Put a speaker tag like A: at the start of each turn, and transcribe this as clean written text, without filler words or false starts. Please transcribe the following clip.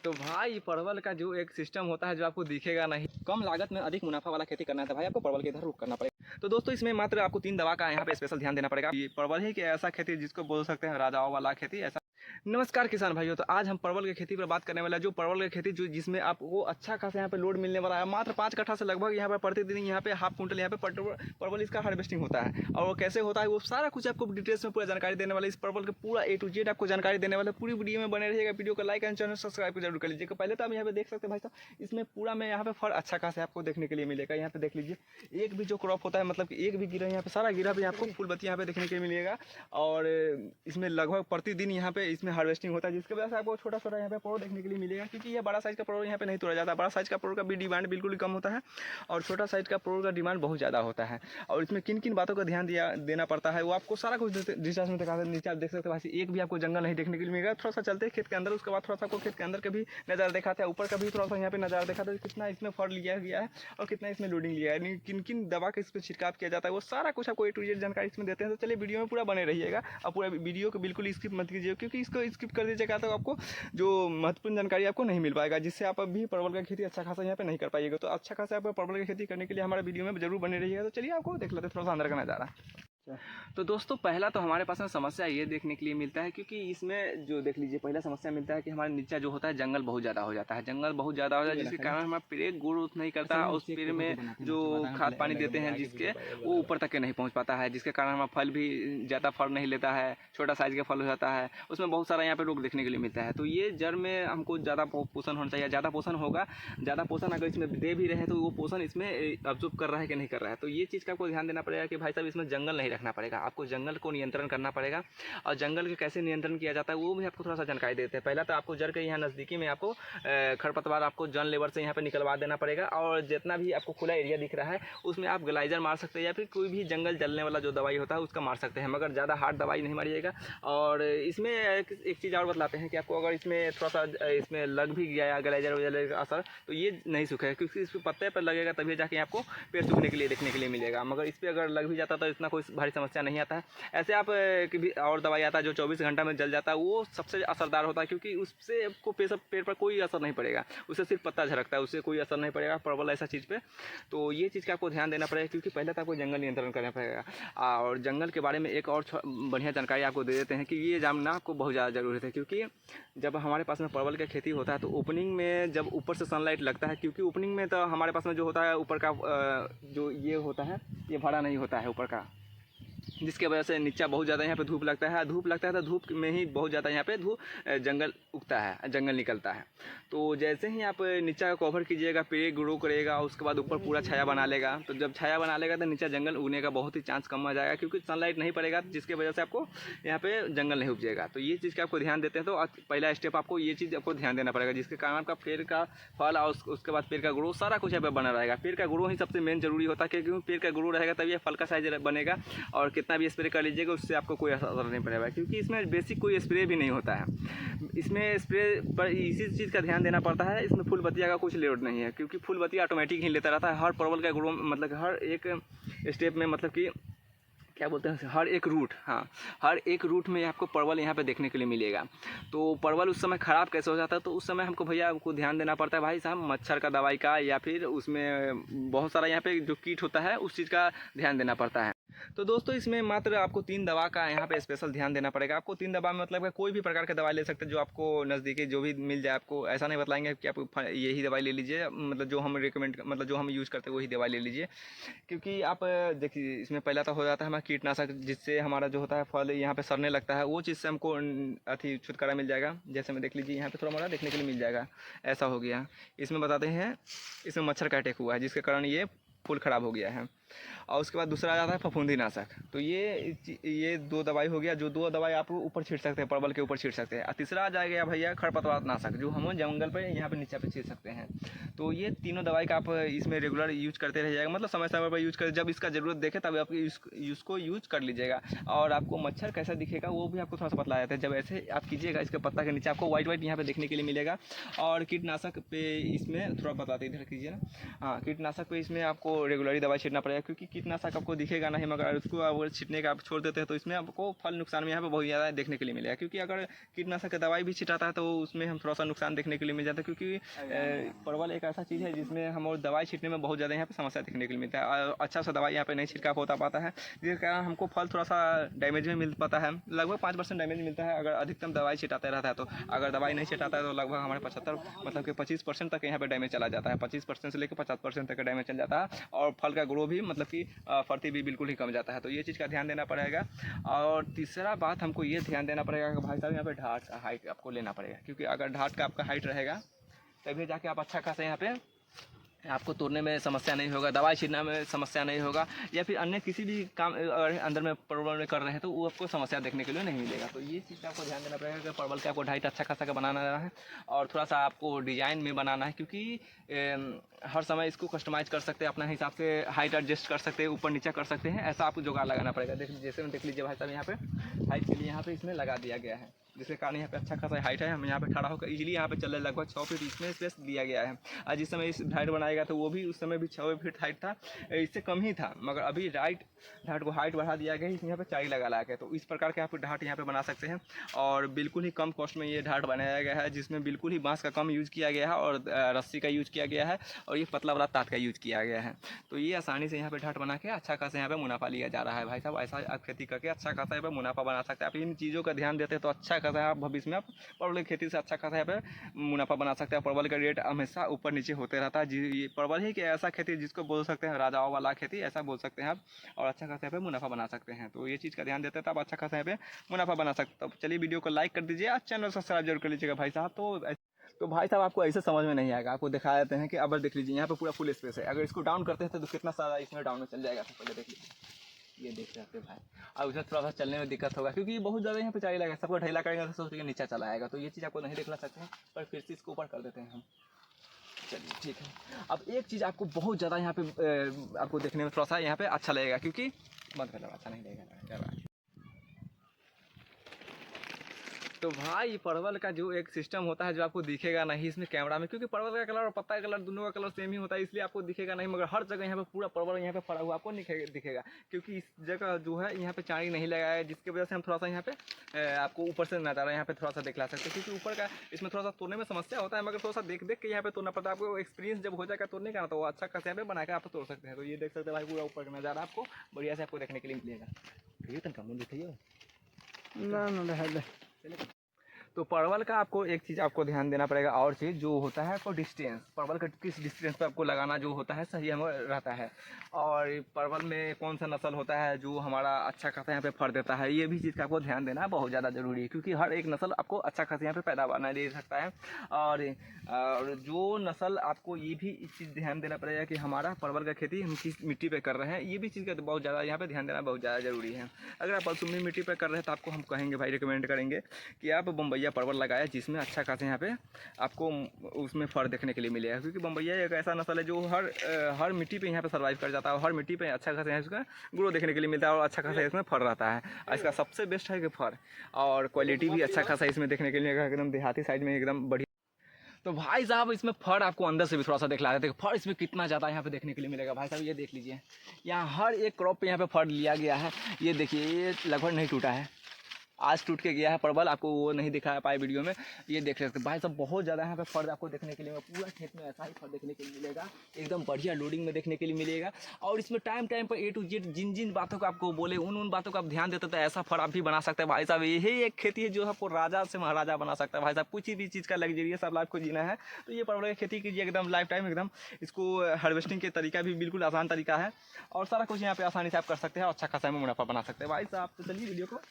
A: तो भाई परवल का जो एक सिस्टम होता है जो आपको दिखेगा नहीं, कम लागत में अधिक मुनाफा वाला खेती करना है तो भाई आपको परवल के इधर रुख करना पड़ेगा। तो दोस्तों इसमें मात्र आपको 3 दवा का यहाँ पे स्पेशल ध्यान देना पड़ेगा। ये परवल ही कि ऐसा खेती जिसको बोल सकते हैं राजाओं वाला खेती ऐसा। नमस्कार किसान भाइयों, तो आज हम परवल की खेती पर बात करने वाला है। जो परवल की खेती जो जिसमें आपको अच्छा खासा यहाँ पे लोड मिलने वाला है। मात्र 5 कट्ठा से लगभग यहाँ पे प्रतिदिन यहाँ पे हाफ कुंटल यहाँ पे परवल इसका हार्वेस्टिंग होता है। और वो कैसे होता है वो सारा कुछ आपको डिटेल्स में पूरा जानकारी देने वाला है। इस परवल के पूरा A to Z आपको जानकारी देने वाला है। पूरी वीडियो में बने रहिएगा। वीडियो को लाइक एंड चैनल सब्सक्राइब जरूर कर लीजिएगा। पहले तो आप यहाँ पे देख सकते हैं भाई साहब, इसमें पूरा में यहाँ पे फल अच्छा खासा आपको देखने के लिए मिलेगा। यहाँ पे देख लीजिए, एक भी जो क्रॉप होता है मतलब कि एक भी गिरा यहाँ पे सारा गिरा भी आपको फूल बत्ती यहाँ पे देखने के लिए मिलेगा। और इसमें लगभग प्रतिदिन यहाँ पे इसमें हार्वेस्टिंग होता है, जिसके वजह से आपको छोटा छोटा यहाँ पे परोड़ देखने के लिए मिलेगा। क्योंकि ये बड़ा साइज का परोड़ यहाँ पे नहीं तोड़ा जाता। बड़ा साइज का परोड़ का भी डिमांड बिल्कुल ही कम होता है और छोटा साइज का परोड़ का डिमांड बहुत ज़्यादा होता है। और इसमें किन किन बातों का ध्यान देना पड़ता है वो आपको सारा कुछ डिटेल्स में दिखाते हैं। नीचे आप देख सकते हैं भाई, एक भी आपको जंगल नहीं देखने के लिए मिलेगा। थोड़ा सा चलते हैं खेत के अंदर, उसके बाद थोड़ा सा आपको खेत के अंदर का भी नज़ारा दिखाते हैं। ऊपर का भी थोड़ा सा यहाँ पे नज़ारा दिखाते हैं, कितना इसमें फल लिया गया है और कितना इसमें लोडिंग लिया है, किन किन दवा का इस पर छिड़काव किया जाता है, वो सारा कुछ आपको A to Z जानकारी इसमें देते हैं। तो चलिए वीडियो में पूरा बने रहिएगा और पूरा वीडियो को बिल्कुल स्किप मत कीजिए, क्योंकि इसको स्किप कर दीजिएगा तो आपको जो महत्वपूर्ण जानकारी आपको नहीं मिल पाएगा, जिससे आप अभी परवल की खेती अच्छा खासा यहाँ पे नहीं कर पाइएगा। तो अच्छा खासा आप परवल की खेती करने के लिए हमारे वीडियो में जरूर बने रहिएगा। तो चलिए आपको देख लेते हैं थोड़ा सा अंदर का नज़ारा। तो दोस्तों पहला तो हमारे पास में समस्या ये देखने के लिए मिलता है, क्योंकि इसमें जो देख लीजिए पहला समस्या मिलता है कि हमारे नीचे जो होता है जंगल बहुत ज़्यादा हो जाता है। जंगल बहुत ज़्यादा हो जाता है जिसके कारण हमारा पेड़ ग्रोथ नहीं करता और उस पेड़ में जो खाद पानी देते हैं जिसके वो ऊपर तक के नहीं पहुँच पाता है, जिसके कारण हमारा फल भी ज़्यादा फल नहीं लेता है, छोटा साइज़ का फल हो जाता है। उसमें बहुत सारा यहाँ पे रोग देखने के लिए मिलता है। तो ये जड़ में हमको ज़्यादा पोषण होना चाहिए। ज़्यादा पोषण होगा, ज़्यादा पोषण अगर इसमें दे भी रहे तो वो पोषण इसमें अब्जॉर्ब कर रहा है कि नहीं कर रहा है। तो ये चीज़ का आपको ध्यान देना पड़ेगा कि भाई साहब इसमें जंगल नहीं रखना पड़ेगा, आपको जंगल को नियंत्रण करना पड़ेगा। और जंगल के कैसे नियंत्रण किया जाता है वो भी आपको थोड़ा सा जानकारी देते हैं। पहला तो आपको जड़ के यहाँ नज़दीकी में आपको खरपतवार आपको जन लेबर से यहाँ पे निकलवा देना पड़ेगा। और जितना भी आपको खुला एरिया दिख रहा है उसमें आप ग्लाइजर मार सकते हैं या फिर कोई भी जंगल जलने वाला जो दवाई होता है उसका मार सकते हैं, मगर ज़्यादा हार्ड दवाई नहीं मारिएगा। और इसमें एक चीज़ और बतलाते हैं कि आपको अगर इसमें थोड़ा सा इसमें लग भी गया ग्लाइजर वगैरह का असर तो ये नहीं सूखेगा, क्योंकि इस पत्ते पर लगेगा तभी जाके आपको पेड़ सूखने के लिए देखने के लिए मिलेगा। मगर इस पर अगर लग भी जाता तो इतना कोई भारी समस्या नहीं आता है। ऐसे आप कि भी और दवाई आता है जो 24 घंटा में जल जाता है, वो सबसे असरदार होता है, क्योंकि उससे आपको पेड़ पर कोई असर नहीं पड़ेगा, उससे सिर्फ पत्ता झरकता है, उससे कोई असर नहीं पड़ेगा परवल ऐसा चीज़ पे। तो ये चीज़ का आपको ध्यान देना पड़ेगा, क्योंकि पहले तो आपको जंगल नियंत्रण करना पड़ेगा। और जंगल के बारे में एक और बढ़िया जानकारी आपको दे देते हैं कि ये जानना आपको बहुत ज़्यादा ज़रूरत है। क्योंकि जब हमारे पास में परवल की खेती होता है तो ओपनिंग में जब ऊपर से सनलाइट लगता है, क्योंकि ओपनिंग में तो हमारे पास में जो होता है ऊपर का जो ये होता है ये भरा नहीं होता है ऊपर का, जिसके वजह से नीचा बहुत ज़्यादा यहाँ पे धूप लगता है तो धूप में ही बहुत ज़्यादा यहाँ पे जंगल उगता है, जंगल निकलता है। तो जैसे ही आप नीचा का कवर कीजिएगा पेड़ ग्रो करेगा, उसके बाद ऊपर पूरा छाया बना लेगा। तो जब छाया बना लेगा तो नीचा जंगल उगने का बहुत ही चांस कम आ जाएगा, क्योंकि सनलाइट नहीं पड़ेगा, जिसकी वजह से आपको यहाँ पे जंगल नहीं उपजेगा। तो ये चीज़ का आपको ध्यान देते हैं। तो पहला स्टेप आपको ये चीज़ आपको ध्यान देना पड़ेगा, जिसके कारण आपका पेड़ का फल और उसके बाद पेड़ का ग्रो सारा कुछ यहाँ पे बना रहेगा। पेड़ का ग्रो ही सबसे मेन जरूरी होता है, क्योंकि पेड़ का ग्रो रहेगा तभी फल का साइज बनेगा। और कितना भी स्प्रे कर लीजिएगा उससे आपको कोई असर नहीं पड़ेगा, क्योंकि इसमें बेसिक कोई स्प्रे भी नहीं होता है। इसमें स्प्रे पर इसी चीज़ का ध्यान देना पड़ता है। इसमें फूल बत्तिया का कुछ लोड नहीं है, क्योंकि फूल बत्तिया ऑटोमेटिक ही लेता रहता है। हर परवल का ग्रो मतलब हर एक स्टेप में मतलब कि क्या बोलते हैं हर एक रूट में आपको परवल यहाँ पे देखने के लिए मिलेगा। तो परवल उस समय ख़राब कैसे हो जाता है, तो उस समय हमको भैया आपको ध्यान देना पड़ता है भाई साहब मच्छर का दवाई का, या फिर उसमें बहुत सारा यहाँ पे जो कीट होता है उस चीज़ का ध्यान देना पड़ता है। तो दोस्तों इसमें मात्र आपको 3 दवा का यहाँ पे स्पेशल ध्यान देना पड़ेगा। आपको 3 दवा में मतलब कोई भी प्रकार की दवाई ले सकते हैं जो आपको नज़दीकी जो भी मिल जाए। आपको ऐसा नहीं बताएंगे कि आप यही दवाई ले लीजिए, मतलब जो हम रिकमेंड मतलब जो हम यूज़ करते हैं वही दवाई ले लीजिए। क्योंकि आप देखिए इसमें पहला तो हो जाता है हमारा कीटनाशक, जिससे हमारा जो होता है फल यहाँ पे सड़ने लगता है, वो चीज़ से हमको अति छुटकारा मिल जाएगा। जैसे में देख लीजिए यहाँ पे थोड़ा मोड़ा देखने के लिए मिल जाएगा, ऐसा हो गया। इसमें बताते हैं इसमें मच्छर का अटैक हुआ है, जिसके कारण ये फूल ख़राब हो गया है। और उसके बाद दूसरा आ जाता है फफूंदी नाशक। तो ये 2 दवाई हो गया, जो 2 दवाई आप ऊपर छीट सकते हैं, परवल के ऊपर छीट सकते हैं। और तीसरा आ जाएगा भैया खरपतवार नाशक, जो हम जंगल पे यहाँ पे नीचे पे छीट सकते हैं। तो ये तीनों दवाई का आप इसमें रेगुलर यूज करते रहिएगा, मतलब समय समय पर यूज कर, जब इसका ज़रूरत देखे तब आप इसको यूज कर लीजिएगा। और आपको मच्छर कैसा दिखेगा वो भी आपको थोड़ा सा बतलाया जाता है। जब ऐसे आप कीजिएगा इसके पत्ता के नीचे आपको वाइट यहाँ पे देखने के लिए मिलेगा। और कीटनाशक पे इसमें थोड़ा बताते इधर कीजिए ना, हाँ कीटनाशक पे इसमें आपको रेगुलरली दवाई छीटना पड़ेगा, क्योंकि कीटनाशक आपको दिखेगा नहीं, मगर उसको अगर छिटने का आप छोड़ देते हैं तो इसमें आपको फल नुकसान में यहाँ पे बहुत ज़्यादा देखने के लिए मिलेगा। क्योंकि अगर कीटनाशक का दवाई भी छिटाता है तो उसमें हम थोड़ा सा नुकसान देखने के लिए मिल जाता है, क्योंकि परवल एक ऐसा चीज़ है जिसमें हम और दवाई छिटने में बहुत ज़्यादा यहाँ पे समस्या देखने के लिए मिलता है। अच्छा सा दवाई यहाँ पे नहीं छिड़काव होता पाता है, जिसके कारण हमको फल थोड़ा सा डैमेज में मिल पाता है, लगभग 5% डैमेज मिलता है अगर अधिकतम दवाई छिटाते रहता है। तो अगर दवाई नहीं छिटाता है तो लगभग हमारे 75 मतलब कि 25% तक यहाँ पे डैमेज चला जाता है, 25% से लेकर 50% तक का डैमेज चल जाता है, और फल का ग्रो भी मतलब कि फर्ती भी बिल्कुल ही कम जाता है। तो ये चीज़ का ध्यान देना पड़ेगा। और तीसरा बात हमको ये ध्यान देना पड़ेगा कि भाई साहब यहाँ पे ढाट का हाइट आपको लेना पड़ेगा, क्योंकि अगर ढाट का आपका हाइट रहेगा तभी जाके आप अच्छा खासा यहाँ पे आपको तोड़ने में समस्या नहीं होगा, दवाई छीटने में समस्या नहीं होगा, या फिर अन्य किसी भी काम अगर अंदर में परवल में कर रहे हैं तो वो आपको समस्या देखने के लिए नहीं मिलेगा। तो ये चीज़ का आपको ध्यान देना पड़ेगा कि परवल का आपको हाइट अच्छा खासा का बनाना है, और थोड़ा सा आपको डिज़ाइन में बनाना है, क्योंकि हर समय इसको कस्टमाइज़ कर सकते हैं अपने हिसाब से, हाइट एडजस्ट कर सकते हैं, ऊपर नीचे कर सकते हैं, ऐसा आपको जुगाड़ लगाना पड़ेगा। जैसे देख लीजिए भाई साहब यहाँ पे हाइट के लिए यहाँ पे इसमें लगा दिया गया है, जिसके कारण यहाँ पे अच्छा खासा हाइट है, हम यहाँ पे खड़ा होकर इजीली यहाँ पे चल रहे, लगभग 6 फीट इसमें स्पेस दिया गया है। और जिस समय इस हाइट बनाएगा तो वो भी उस समय भी 6 फीट हाइट था, इससे कम ही था, मगर अभी ढाट को हाइट बढ़ा दिया गया है, यहाँ पे 4 लगा गया। तो इस प्रकार के आप ढाट यहाँ पे बना सकते हैं, और बिल्कुल ही कम कॉस्ट में ये ढाट बनाया गया है, जिसमें बिल्कुल ही बांस का कम यूज़ किया गया है और रस्सी का यूज़ किया गया है, और ये पतला वाला ताट का यूज़ किया गया है। तो ये आसानी से यहाँ पे ढाट बना के अच्छा खासा यहाँ पे मुनाफा लिया जा रहा है। भाई साहब ऐसा आप खेती करके अच्छा खासा यहाँ पे मुनाफा बना सकते हैं। आप इन चीज़ों का ध्यान देते हैं तो अच्छा खासा आप भविष्य में परवल की खेती से अच्छा खासा यहाँ पे मुनाफा बना सकते हैं। परवल का रेट हमेशा ऊपर नीचे होते रहता है, ये परवल ही कि ऐसा खेती जिसको बोल सकते हैं राजाओं वाला खेती, ऐसा बोल सकते हैं आप, और अच्छा खासा यहाँ पे मुनाफा बना सकते हैं। तो ये चीज़ का ध्यान देते हैं तो आप अच्छा खासा यहाँ पे मुनाफा बना सकते हैं। तो चलिए वीडियो को लाइक कर दीजिए और चैनल सब्सक्राइब जरूर कर लीजिएगा भाई साहब। तो भाई साहब आपको ऐसे समझ में नहीं आएगा, आपको दिखा देते हैं कि अब देख लीजिए यहाँ पे पूरा फुल स्पेस है, अगर इसको डाउन करते हैं तो कितना सारा इसमें डाउन में चल जाएगा। तो पहले देख लीजिए, ये देख सकते हैं भाई, अब उसे थोड़ा सा चलने में दिक्कत होगा, क्योंकि बहुत ज़्यादा यहाँ पे चाहिए लगा, सबको ढीला करेंगे तो सोच के नीचे चला आएगा। तो ये चीज़ आपको नहीं दिखला सकते हैं, पर फिर से इसको ऊपर कर देते हैं हम। चलिए ठीक है। अब एक चीज़ आपको बहुत ज़्यादा यहाँ पे आपको देखने में थोड़ा सा यहाँ पे अच्छा लगेगा, क्योंकि बंद कर लो, अच्छा नहीं लगेगा क्या बात। तो भाई परवल का जो एक सिस्टम होता है जो आपको दिखेगा नहीं इसमें कैमरा में, क्योंकि परवल का कलर और पत्ता का कलर दोनों का कलर सेम ही होता है, इसलिए आपको दिखेगा नहीं, मगर हर जगह यहाँ पे पूरा परवल यहाँ पे फड़ा हुआ आपको दिखेगा। क्योंकि इस जगह जो है यहाँ पे चाड़ी नहीं लगाया है, जिसकी वजह से हम थोड़ा सा यहाँ पे आपको ऊपर से नज़ारा यहाँ पे थोड़ा सा दिखला सकते हैं, क्योंकि ऊपर का इसमें थोड़ा सा तोड़ने में समस्या होता है, मगर थोड़ा सा देख के यहाँ पे तोड़ना पड़ता है। आपको एक्सपीरियंस जब हो जाएगा तोड़ने का ना, तो वो अच्छा खासा यहाँ पे बनाकर आप तोड़ सकते हैं। तो ये देख सकते हैं भाई, पूरा ऊपर का नज़ारा आपको बढ़िया से आपको देखने के लिए मिलेगा। ये तनका मुँह दिखाइए ना। तो परवल का आपको एक चीज़ आपको ध्यान देना पड़ेगा, और चीज़ जो होता है आपको डिस्टेंस, परवल का किस डिस्टेंस पे आपको लगाना जो होता है सही हमें रहता है, और परवल में कौन सा नस्ल होता है जो हमारा अच्छा खासा यहाँ पे फल देता है, ये भी चीज़ का आपको ध्यान देना बहुत ज़्यादा ज़रूरी है, क्योंकि हर एक नस्ल आपको अच्छा खासा यहाँ पे पैदावार नहीं दे सकता है। और जो नस्ल आपको ये भी इस चीज़ ध्यान देना पड़ेगा कि हमारा परवल का खेती हम किस मिट्टी पर कर रहे हैं, ये भी चीज़ का बहुत ज़्यादा यहाँ पर ध्यान देना बहुत ज़्यादा ज़रूरी है। अगर आप बलसुमी मिट्टी पर कर रहे हैं तो आपको हम कहेंगे भाई, रिकमेंड करेंगे कि आप बम्बैया परवल लगाया, जिसमें अच्छा खासा यहाँ पे आपको उसमें फल देखने के लिए मिलेगा, क्योंकि बम्बैया एक ऐसा नस्ल है जो हर मिट्टी पे यहाँ पे सर्वाइव कर जाता है, और हर मिट्टी पे अच्छा खासा इसका ग्रो देखने के लिए मिलता है, और अच्छा खासा इसमें फल रहता है। इसका सबसे बेस्ट है कि फल और क्वालिटी भी अच्छा खासा इसमें देखने के लिए एकदम देहाती साइड में एकदम बढ़िया। तो भाई साहब इसमें फर आपको अंदर से भी थोड़ा सा दिखला देते हैं, फर इसमें कितना ज़्यादा यहाँ पे देखने के लिए मिलेगा। भाई साहब ये देख लीजिए, यहाँ हर एक क्रॉप पे यहाँ पे फर लिया गया है, ये देखिए ये लगभग नहीं टूटा है, आज टूट के गया है परवल, आपको वो नहीं दिखा पाए वीडियो में, ये देख सकते हैं भाई साहब बहुत ज़्यादा यहाँ पे फल आपको देखने के लिए, पूरा खेत में ऐसा ही फल देखने के लिए मिलेगा, एकदम बढ़िया लोडिंग में देखने के लिए मिलेगा। और इसमें टाइम पर A to Z जिन बातों को आपको बोले उन बातों को आप ध्यान देते तो ऐसा फल आप भी बना सकते हैं। भाई साहब यही एक खेती है जो आपको राजा से महाराजा बना सकता है। भाई साहब कुछ भी चीज़ का लग्जरियस आप लाइफ को जीना है तो ये परवल की खेती कीजिए, एकदम लाइफ टाइम एकदम इसको हार्वेस्टिंग के तरीका भी बिल्कुल आसान तरीका है, और सारा कुछ यहाँ पे आसानी से आप कर सकते हैं, अच्छा खासा में मुनाफा बना सकते हैं। भाई साहब तो चलिए वीडियो को